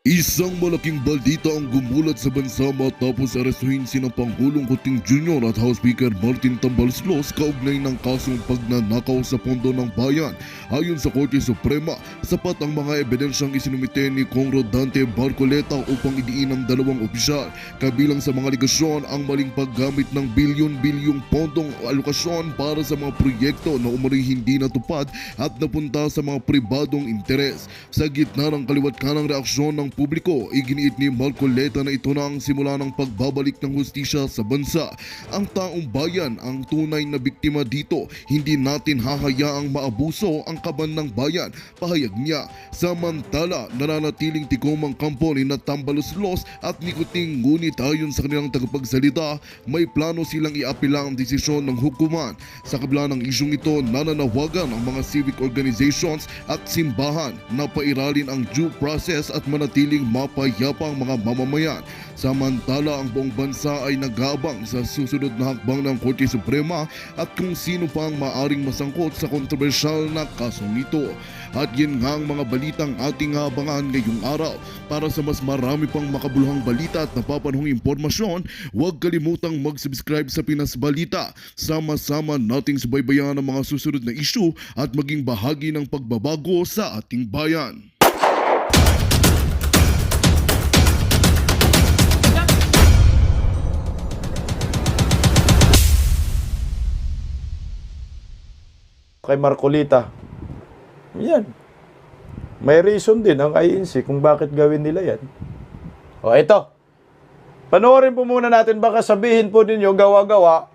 Isang malaking baldita ang gumulat sa bansa matapos arestuhin sinang Pangulong Kuting Jr. at House Speaker Martin Tambaloslos kaugnay ng kasong pagnanakaw sa pondo ng bayan. Ayon sa Korte Suprema, sapat ang mga ebidensyang isinumite ni Kong Rodante Barcoleta upang idiin ang dalawang opisyal. Kabilang sa mga aligasyon ang maling paggamit ng bilyon-bilyong pondong alokasyon para sa mga proyekto na umano'y hindi natupad at napunta sa mga pribadong interes. Sa gitna ng kaliwat-kanang reaksyon ng publiko, iginiit ni Barcoleta na ito na ang simula ng pagbabalik ng hustisya sa bansa. Ang taong bayan ang tunay na biktima dito. Hindi natin hahayaang maabuso ang kaban ng bayan, pahayag niya. Samantala, nananatiling tikom ang kampo ni Tambaloslos at ni Kuting, ngunit ayon sa kanilang tagapagsalita, may plano silang iapila ang desisyon ng hukuman. Sa kabila ng isyong ito, nananawagan ang mga civic organizations at simbahan na pairalin ang due process at manatiling mapayapa ang mga mamamayan. Samantala, ang buong bansa ay nag-aabang sa susunod na hakbang ng Korte Suprema at kung sino pa ang maaring masangkot sa kontrobersyal na kasong ito. At yan nga ang mga balitang ating abangan ngayong araw. Para sa mas marami pang makabuluhang balita at napapanahong impormasyon, huwag kalimutang mag-subscribe sa Pinas Balita. Sama-sama nating subaybayan ang mga susunod na issue at maging bahagi ng pagbabago sa ating bayan. Kay Marcolita. Yan. May reason din ang INC kung bakit gawin nila yan. O ito. Panoorin po muna natin, baka sabihin po ninyo gawa-gawa.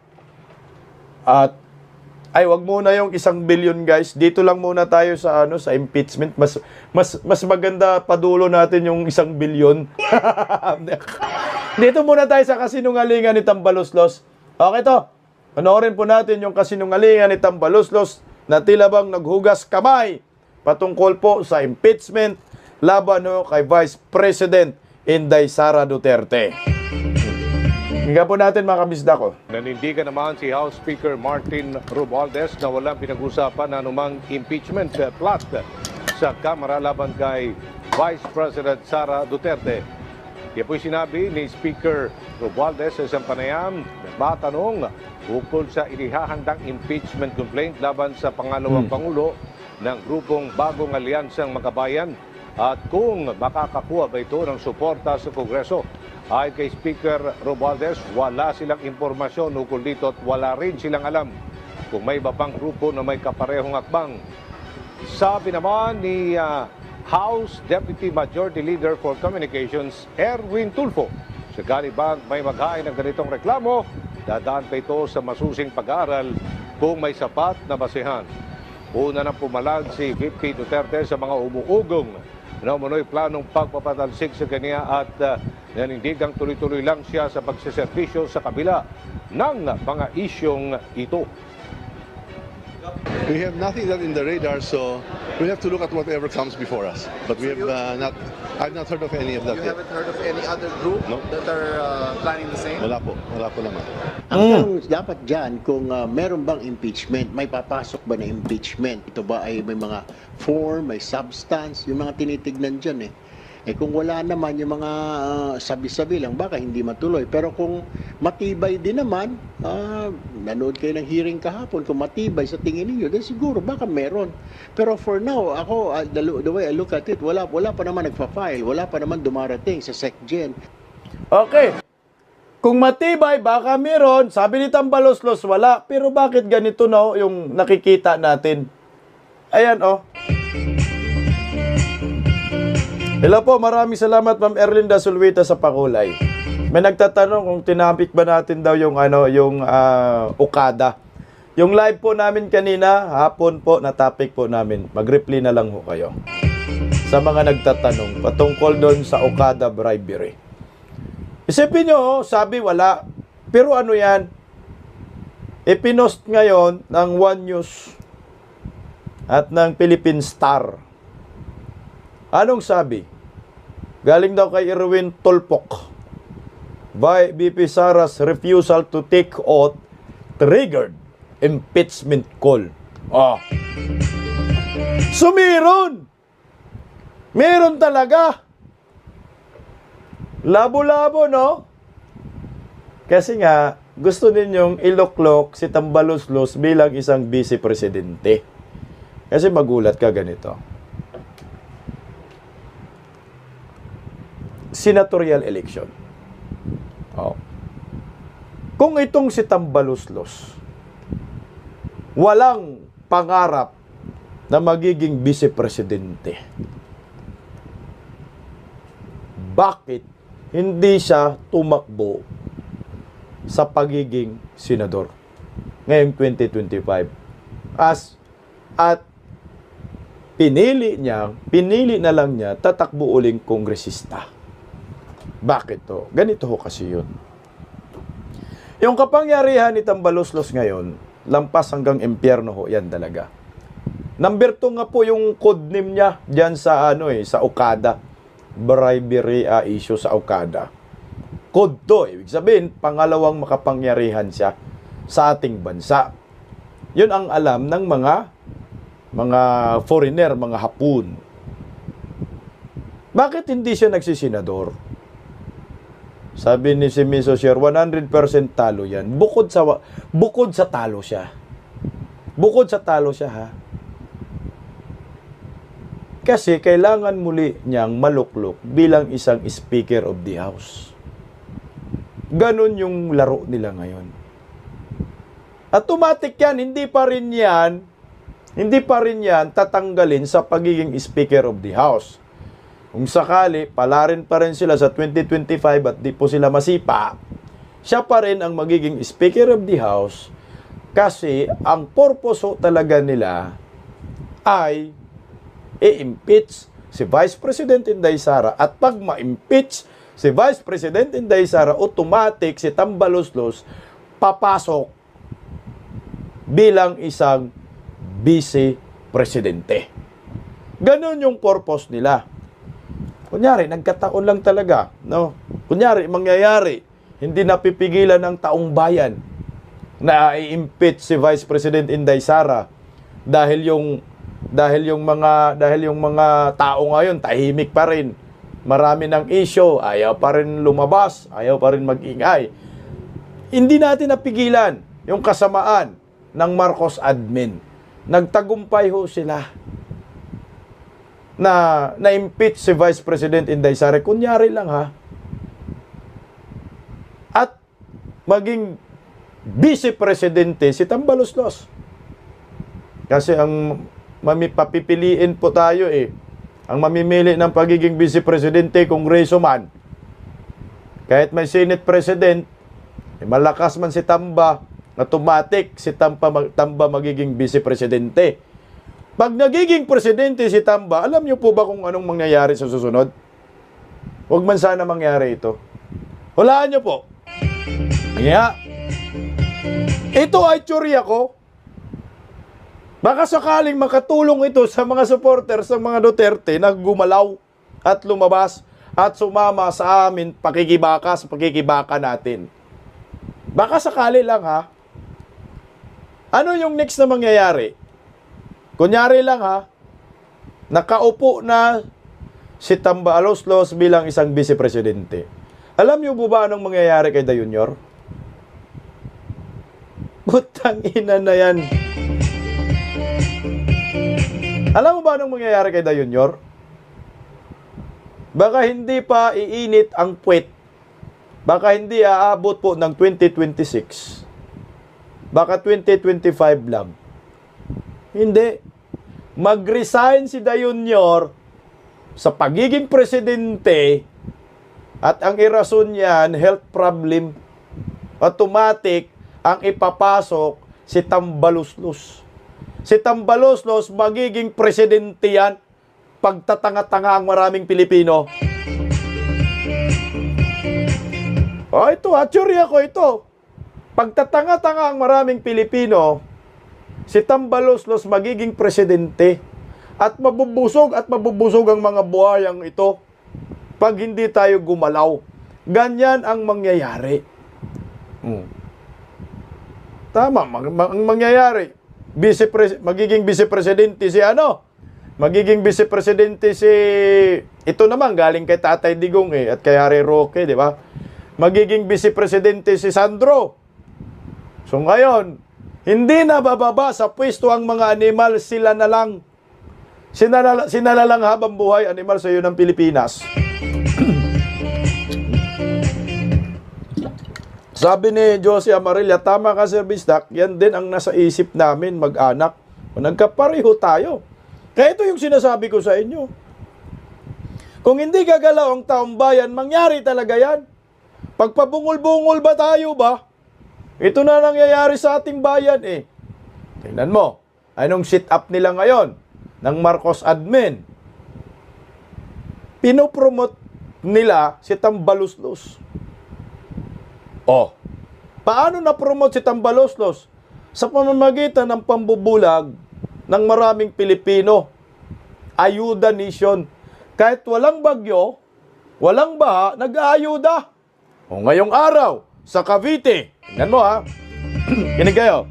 At wag muna yung 1 billion, guys. Dito lang muna tayo sa sa impeachment. Mas maganda padulo natin yung 1 billion. Dito muna tayo sa kasinungalingan ni Tambaloslos. Okay to. Panoorin po natin yung kasinungalingan ni Tambaloslos na tila bang naghugas kamay patungkol po sa impeachment laban kay Vice President Inday Sara Duterte. Hingga po natin mga kabisda ko. Nanindigan naman si House Speaker Martin Romualdez na walang pinag-usapan na anumang impeachment plot sa Kamara laban kay Vice President Sara Duterte. Yan po'y sinabi ni Speaker Romualdez sa isang panayam na matanong ukol sa inihahandang impeachment complaint laban sa pangalawang Pangulo ng grupong Bagong Alyansang Makabayan at kung makakakuha ba ito ng suporta sa Kongreso. Ayon kay Speaker Romualdez, wala silang impormasyon ukol dito at wala rin silang alam kung may iba pang grupo na may kaparehong akbang. Sabi naman ni House Deputy Majority Leader for Communications, Erwin Tulfo, sakali bang may maghain ng ganitong reklamo, dadaan pa ito sa masusing pag-aaral kung may sapat na basehan. Una nang pumalag si VP Duterte sa mga umuugong na umano'y planong pagpapatalsik sa kanya at nanindigang tuloy-tuloy lang siya sa pagsiservisyo sa kabila ng mga isyong ito. We have nothing that in the radar, so we have to look at whatever comes before us. But we have I've not heard of any of that You yet. haven't heard of any other group No. that are planning the same? Wala po naman. Ang tanong dapat dyan, kung meron bang impeachment, may papasok ba na impeachment? Ito ba ay may mga form, may substance, yung mga tinitignan dyan eh. Kung wala naman, yung mga sabi-sabi lang, baka hindi matuloy. Pero kung matibay din naman, nanood kayo ng hearing kahapon, kung matibay sa tingin niyo, then siguro baka meron. Pero for now, ako, the way I look at it, wala pa naman nagpa-file, wala pa naman dumarating sa SecGen. Okay. Kung matibay, baka meron. Sabi ni Tambaloslos, wala. Pero bakit ganito yung nakikita natin? Ayan, Hello po, maraming salamat Ma'am Erlinda Sulwita sa pakulay. May nagtatanong kung tinapik ba natin daw yung Okada. Yung live po namin kanina, hapon po, natapik po namin. Mag-reply na lang po kayo. Sa mga nagtatanong patungkol doon sa Okada bribery. Isipin nyo, sabi wala. Pero ano yan? Ipinost ngayon ng One News at ng Philippine Star. Anong sabi? Galing daw kay Erwin Tulfo. By VP Sara's refusal to take oath triggered impeachment call. So meron talaga. Labo-labo, no? Kasi nga, gusto ninyong iloklok si Tambaloslos bilang isang vice-presidente. Kasi magulat ka ganito. Senatorial election. Oh. Kung itong si Tambaloslos walang pangarap na magiging vice-presidente, bakit hindi siya tumakbo sa pagiging senador ngayong 2025? At pinili na lang niya tatakbo uling kongresista. Bakit to? Ganito ho kasi yun. Yung kapangyarihan ni Tambaloslos ngayon, lampas hanggang impyerno ho, yan talaga. Number 2 nga po yung codename niya diyan sa sa Okada. Bribery issue sa Okada. Code to, ibig sabihin, pangalawang makapangyarihan siya sa ating bansa. Yun ang alam ng mga foreigner, mga Hapon. Bakit hindi siya nagsisenador? Sabi ni si Miso Sher, 100% talo yan. Bukod sa talo siya. Bukod sa talo siya, ha? Kasi kailangan muli niyang maluklok bilang isang Speaker of the House. Ganon yung laro nila ngayon. Automatic yan, hindi pa rin yan tatanggalin sa pagiging Speaker of the House. Kung sakali, palarin pa rin sila sa 2025 at di po sila masipa, siya pa rin ang magiging Speaker of the House kasi ang purpose talaga nila ay i-impeach si Vice President Inday Sara, at pag ma-impeach si Vice President Inday Sara, automatic si Tambaloslos papasok bilang isang vice-presidente. Ganon yung purpose nila. Kunyari, nagkataon lang talaga, no? Kunyari, mangyayari, hindi napipigilan ng taong bayan na i-impeach si Vice President Inday Sara dahil yung mga tao ngayon tahimik pa rin. Marami ng issue, ayaw pa rin lumabas, ayaw pa rin mag-ingay. Hindi natin napigilan yung kasamaan ng Marcos admin. Nagtagumpay ho sila na impeach si Vice President Inday Sara. Kunyari lang, ha. At maging vice-presidente si Tambaloslos. Kasi ang papipiliin po tayo ang mamimili ng pagiging vice-presidente, kongresoman. Kahit may Senate President, malakas man si Tamba, automatic si Tamba magiging vice-presidente. Pag nagiging presidente si Tamba, alam niyo po ba kung anong mangyayari sa susunod? Huwag man sana mangyari ito. Hulaan niyo po. Yeah. Ito ay teorya ko. Baka sakaling makatulong ito sa mga supporters ng mga Duterte na gumalaw at lumabas at sumama sa amin pakikibaka natin. Baka sakali lang, ha. Ano yung next na mangyayari? Kunyari lang, ha, nakaupo na si Tambaloslos bilang isang vice-presidente. Alam niyo po ba anong mangyayari kay Da Junior? Putang ina na yan. Alam mo ba anong mangyayari kay Da Junior? Baka hindi pa iinit ang puwet. Baka hindi aabot po ng 2026. Baka 2025 lang. Hindi. Mag-resign si Da Junior sa pagiging presidente at ang irason niyan, health problem. Automatic ang ipapasok si Tambaloslos. Si Tambaloslos magiging presidente yan. Pagtatanga-tanga ang maraming Pilipino. Ito, teorya ko ito. Pagtatanga-tanga ang maraming Pilipino, si Tambaloslos magiging presidente at mabubusog ang mga buhayang ito pag hindi tayo gumalaw. Ganyan ang mangyayari. Tama, ang mangyayari. Magiging vice-presidente si Magiging vice-presidente si ito naman galing kay Tatay Digong at kay Harry Roque, di ba? Magiging vice presidente si Sandro. So ngayon, hindi na bababa sa pwesto ang mga animal, sila na lang. Sinala lang habang buhay animal sa iyo ng Pilipinas. Sabi ni Josie Amarilla, tama ka Sir Bisdak, yan din ang nasa isip namin mag-anak. Nagkapareho tayo. Kaya ito yung sinasabi ko sa inyo. Kung hindi gagalaw ang taong bayan, mangyari talaga yan. Pagpabungol-bungol ba tayo ba? Ito na nangyayari sa ating bayan eh. Tingnan mo, anong sit-up nila ngayon ng Marcos admin? Pinopromote nila si Tambaluslos. Oh, paano na-promote si Tambaluslos? Sa pamamagitan ng pambubulag ng maraming Pilipino. Ayuda Nation. Kahit walang bagyo, walang baha, nag-aayuda. O ngayong araw, sa Cavite, tingnan mo ha, kinig kayo.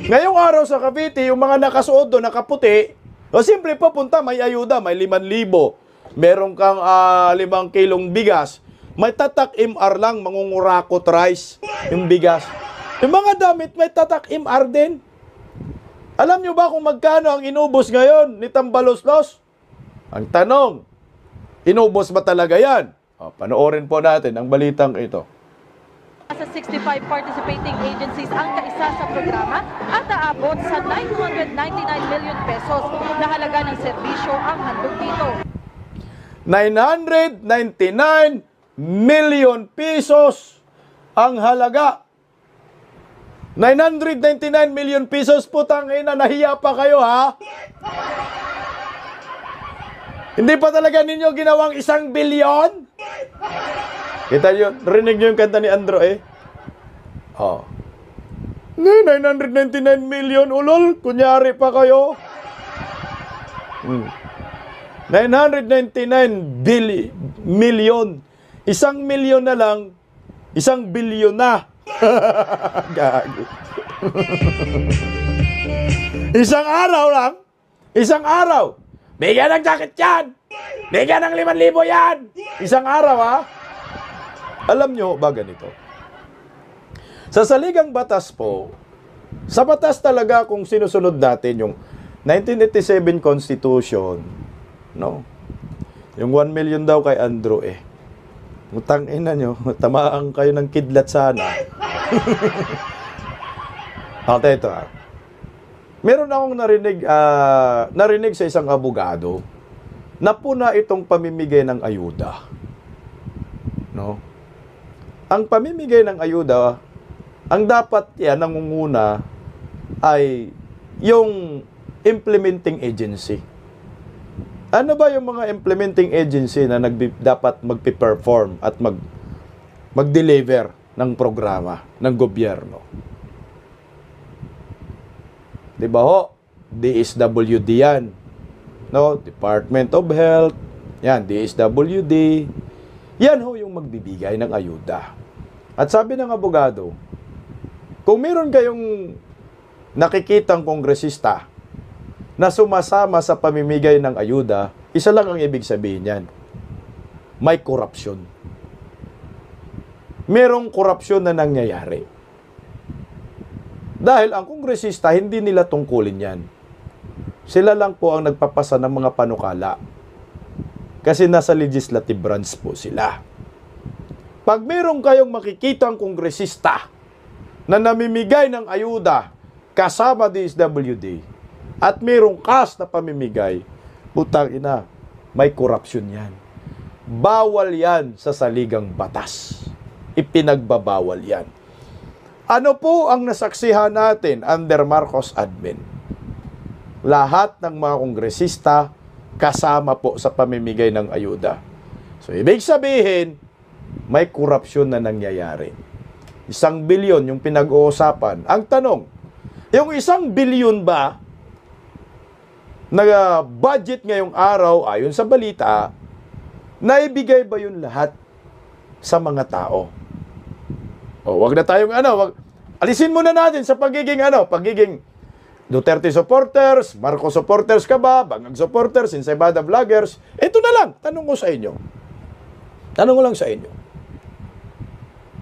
Ngayong araw sa Cavite, yung mga nakasuot doon, nakaputi, o simple papunta, may ayuda, may 5,000. Meron kang 5 kilong bigas, may tatak MR lang, mangungurakot rice, yung bigas. Yung mga damit, may tatak MR din. Alam nyo ba kung magkano ang inubos ngayon ni Tambaluslos? Ang tanong, inubos ba talaga yan? O, panoorin po natin ang balitang ito. Sa 65 participating agencies ang kaisa sa programa at aabot sa 999 million pesos na halaga ng serbisyo ang handog dito. 999 million pesos ang halaga. 999 million pesos, putang ina, nahiya pa kayo ha? Hindi pa talaga ninyo ginawang 1 billion? Kita nyo, rinig nyo yung kanta ni Andro eh? Oh. 999 million, ulol, kunyari pa kayo. 999 million. 1 milyon na lang, 1 bilyon na. Gago. Isang araw lang, isang araw. Bigyan ng jacket yan. Bigyan ng 5,000 yan. Isang araw ha. Alam nyo ba ganito? Sa saligang batas po, sa batas talaga kung sinusunod natin yung 1987 Constitution, no? Yung 1 million daw kay Andrew eh. Mutang ina nyo, tamaan kayo ng kidlat sana. Ate, ito ha. Meron akong narinig sa isang abogado na puna itong pamimigay ng ayuda. No? Ang pamimigay ng ayuda, ang dapat yan nangunguna ay yung implementing agency. Ano ba yung mga implementing agency na dapat magpe-perform at mag-deliver ng programa ng gobyerno? Di ba ho? DSWD yan. No? Department of Health. Yan, DSWD. Yan ho yung magbibigay ng ayuda. At sabi ng abogado, kung meron kayong nakikitang kongresista na sumasama sa pamimigay ng ayuda, isa lang ang ibig sabihin yan. May korupsyon. Merong korupsyon na nangyayari. Dahil ang kongresista, hindi nila tungkulin yan. Sila lang po ang nagpapasa ng mga panukala. Kasi nasa legislative branch po sila. Pag meron kayong makikitang kongresista na namimigay ng ayuda kasama DSWD, at mayroong cash na pamimigay, putang ina, may korupsyon yan. Bawal yan sa saligang batas. Ipinagbabawal yan. Ano po ang nasaksihan natin under Marcos admin? Lahat ng mga kongresista kasama po sa pamimigay ng ayuda. So, ibig sabihin, may korupsyon na nangyayari. 1 bilyon yung pinag-uusapan. Ang tanong, yung 1 bilyon ba na budget ngayong araw, ayon sa balita, naibigay ba yun lahat sa mga tao? O, wag na tayong alisin muna natin sa pagiging Duterte supporters, Marcos supporters ka ba? Bangag supporters, Insaibada vloggers. Ito na lang, tanong ko sa inyo. Tanong ko lang sa inyo.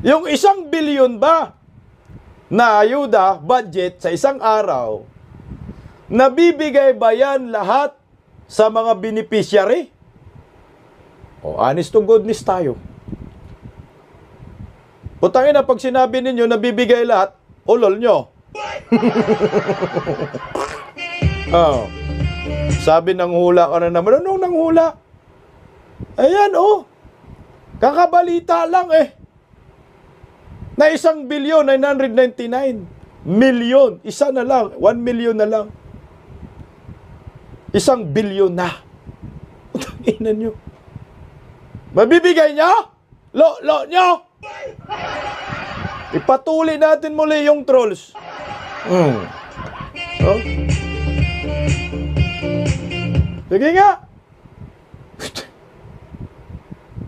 Yung 1 billion ba na ayuda, budget sa isang araw, nabibigay ba yan lahat sa mga beneficiary? O, honest to goodness tayo. Putangin na, pag sinabi ninyo nabibigay lahat, ulol nyo. Oh. Sabi ng hula ka na naman, anong nang hula? Ayan, oh. Kakabalita lang eh. Na 1 billion, 999 million. Isa na lang, 1 million na lang. 1 billion na. Ina nyo. Mabibigay nyo? Lo nyo? Ipatuloy natin muli yung trolls. Oh? Sige nga.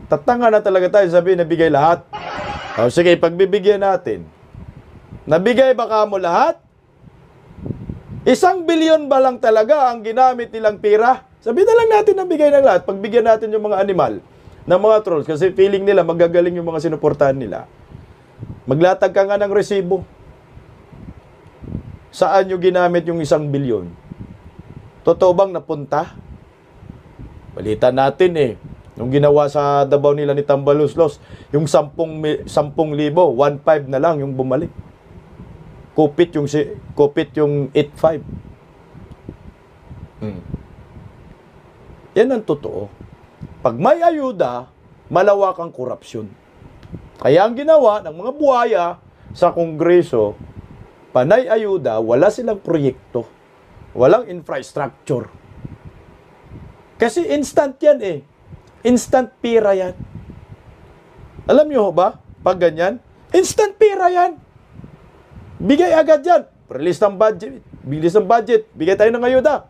Tatanga na talaga tayo sabihin na bigay lahat. O sige, pagbibigyan natin. Nabigay baka mo lahat? 1 billion ba lang talaga ang ginamit nilang pira? Sabihin na lang natin na bigay ng lahat. Pagbigyan natin yung mga animal ng mga trolls kasi feeling nila magagaling yung mga sinuportahan nila. Maglatag ka nga ng resibo. Saan nyo ginamit yung 1 billion? Totoo bang napunta? Balita natin eh. Nung ginawa sa Davao nila ni Tambaluslos, yung 10,000, 1.5 na lang yung bumalik. Kupit yung 8.5. Yan ang totoo. Pag may ayuda, malawak ang korupsyon. Kaya ang ginawa ng mga buhaya sa Kongreso, panay ayuda, wala silang proyekto. Walang infrastructure. Kasi instant yan eh. Instant pira yan. Alam nyo ba? Pag ganyan, instant pira yan. Bigay agad yan. Release ng budget. Bilis ng budget. Bigay tayo ng ayuda.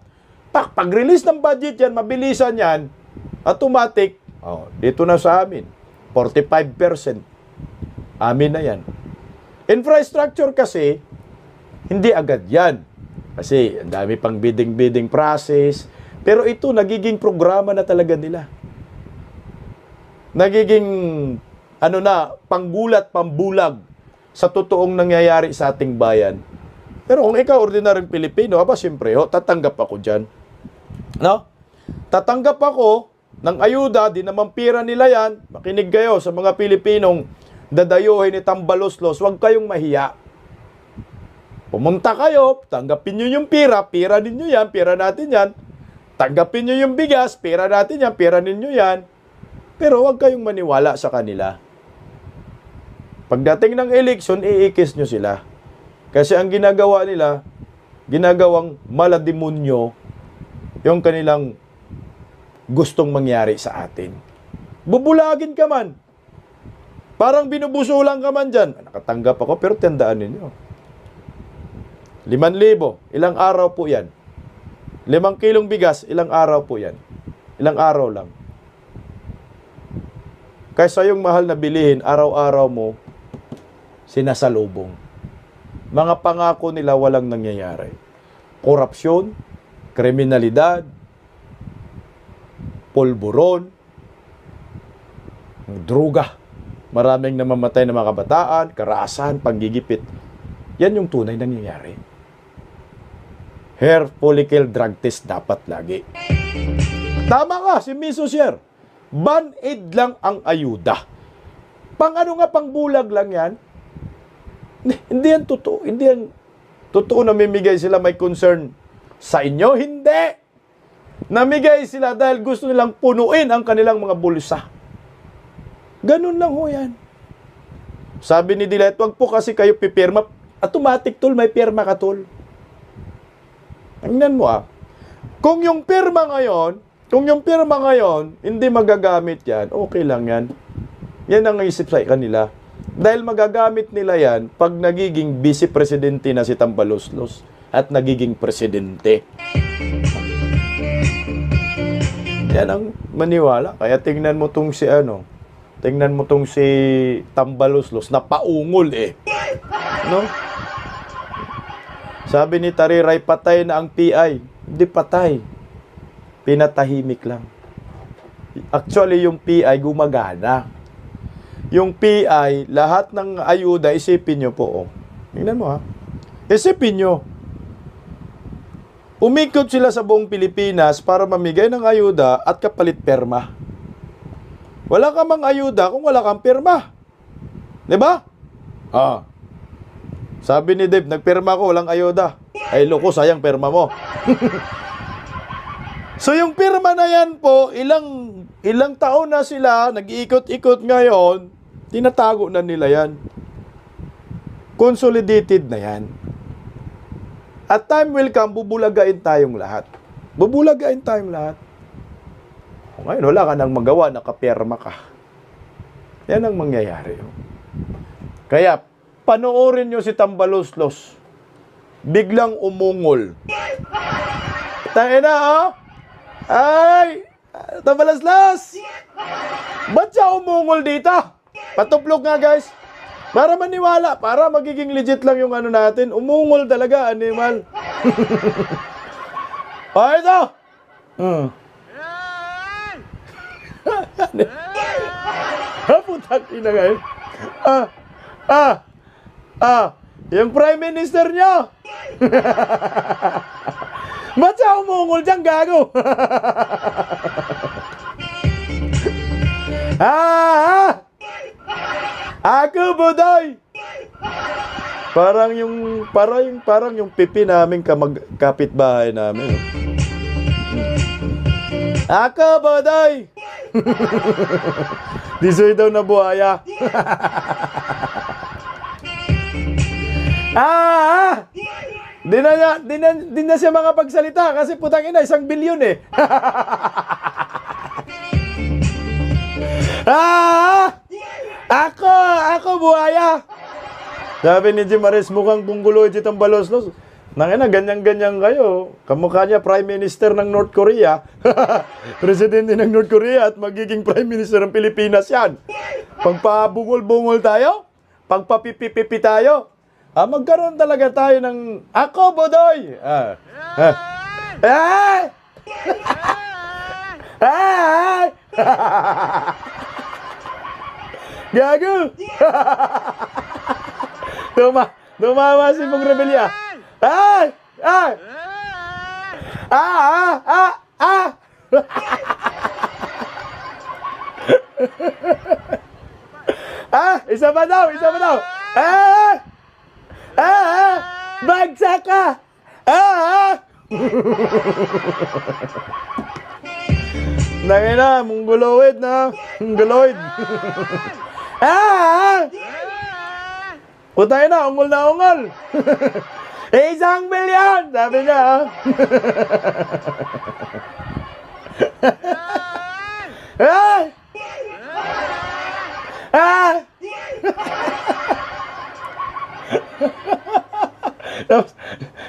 Pag-release ng budget yan, mabilisan yan, automatic, dito na sa amin, 45%. Amin na yan. Infrastructure kasi, hindi agad yan. Kasi ang dami pang bidding process. Pero ito, nagiging programa na talaga nila. Nagiging, panggulat, pambulag sa totoong nangyayari sa ating bayan. Pero kung ikaw, ordinaryong Pilipino, siyempre, tatanggap ako dyan. No? Tatanggap ako ng ayuda, di naman pira nila yan. Makinig kayo sa mga Pilipinong dadayuhin ni Tambaluslos, huwag kayong mahiya. Pumunta kayo, tanggapin nyo yung pira ninyo yan, pira natin yan. Tanggapin nyo yung bigas, pira natin yan, pira ninyo yan. Pero huwag kayong maniwala sa kanila. Pagdating ng eleksyon, iikis nyo sila. Kasi ang ginagawa nila, ginagawang malademonyo yung kanilang gustong mangyari sa atin. Bubulagin ka man. Parang binubusulan ka man dyan. Nakatanggap ako, pero tandaan ninyo. 5,000, ilang araw po yan. 5 kilong bigas, ilang araw po yan. Ilang araw lang. Kaysa yung mahal na bilihin, araw-araw mo, sinasalubong. Mga pangako nila walang nangyayari. Korupsyon, kriminalidad, pulburon, droga. Maraming namamatay na mga kabataan, karahasan, panggigipit. Yan yung tunay nangyayari. Hair follicle drug test dapat lagi. Tama ka, si Miso Sir. Ban-aid lang ang ayuda. Pangbulag lang yan. Hindi yan totoo. Hindi yan totoo na namimigay sila may concern sa inyo. Hindi. Namigay sila dahil gusto nilang punuin ang kanilang mga bulsa. Ganun lang ho yan. Sabi ni Dilet, wag po kasi kayo pipirma. Automatic tol, may pirma ka tol. Tingnan mo Kung yung pirma ngayon, hindi magagamit yan, okay lang yan. Yan ang isip sa kanila. Dahil magagamit nila yan pag nagiging vice-presidente na si Tambaluslos at nagiging presidente. Yan ang maniwala. Kaya tingnan mo tong si Tambaluslos na paungol No? Sabi ni Tariray, patay na ang PI. Hindi patay. Pinatahimik lang. Actually, yung PI gumagana. Yung PI, lahat ng ayuda, isipin nyo po. Tingnan mo ha. Isipin nyo. Umikot sila sa buong Pilipinas para mamigay ng ayuda at kapalit perma. Wala ka mang ayuda kung wala kang perma. Diba? Sabi ni Dave, nagperma ko, walang ayuda. Ay loko, sayang perma mo. So yung perma na yan po, ilang taon na sila, nag-iikot-ikot ngayon, tinatago na nila yan. Consolidated na yan. At time will come, bubulagain tayong lahat. Bubulagain tayong lahat. O ngayon, wala ka nang magawa, nakaperma ka. Yan ang mangyayari. Kaya, panoorin nyo si Tambaloslos. Biglang umungol. Tangina na, oh! Ay! Tambaloslos! Ba't siya umungol dito? Patuplok nga, guys. Para maniwala, para magiging legit lang yung ano natin. Umungol talaga, animal. O, ito! Putang ina ngayon. Yung Prime Minister nyo. Ba't siya umungol dyan, gago? Ako, Budoy! Parang yung pipi namin kapitbahay namin. Ako, Budoy! Disoy daw na buhaya. Di na siya makapagsalita kasi putang ina, 1 bilyon eh. Ako buhaya. Sabi ni Jim Ares, mukhang bungguloy si Tambaloslos. Nangina, ganyan-ganyan kayo. Kamukha niya Prime Minister ng North Korea. Presidente ng North Korea at magiging Prime Minister ng Pilipinas yan. Pagpabungol-bungol tayo, pagpapipipipi tayo, magkaroon talaga tayo ng ako, Budoy! Gago! Tumawa si Pong Rebelya. Isa pa daw. Bagsak ka! Nangina, mongoloid na. Mongoloid. Putay na, ungol na ungol. 1 bilyon! Sabi niya,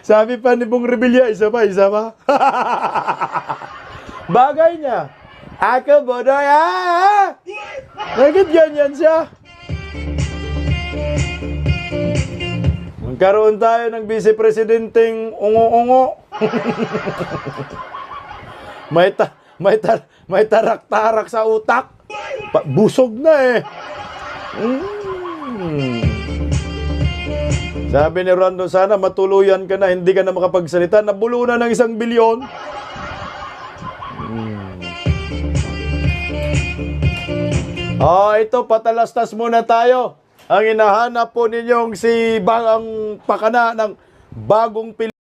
Sabi pa ni Bong Rebelya, isa pa. Bagay niya. Ako, Budoy, Bakit ganyan siya? Magkaroon tayo ng vice-presidenteng ungo-ungo. May tarak-tarak sa utak. Busog na eh. Sabi ni Rondo, sana matuluyan ka na, hindi ka na makapagsalita. Nabulunan ng 1 bilyon. Ito, patalastas muna tayo. Ang hinahanap po ninyong si Bang ang pakana ng bagong Pilipinas.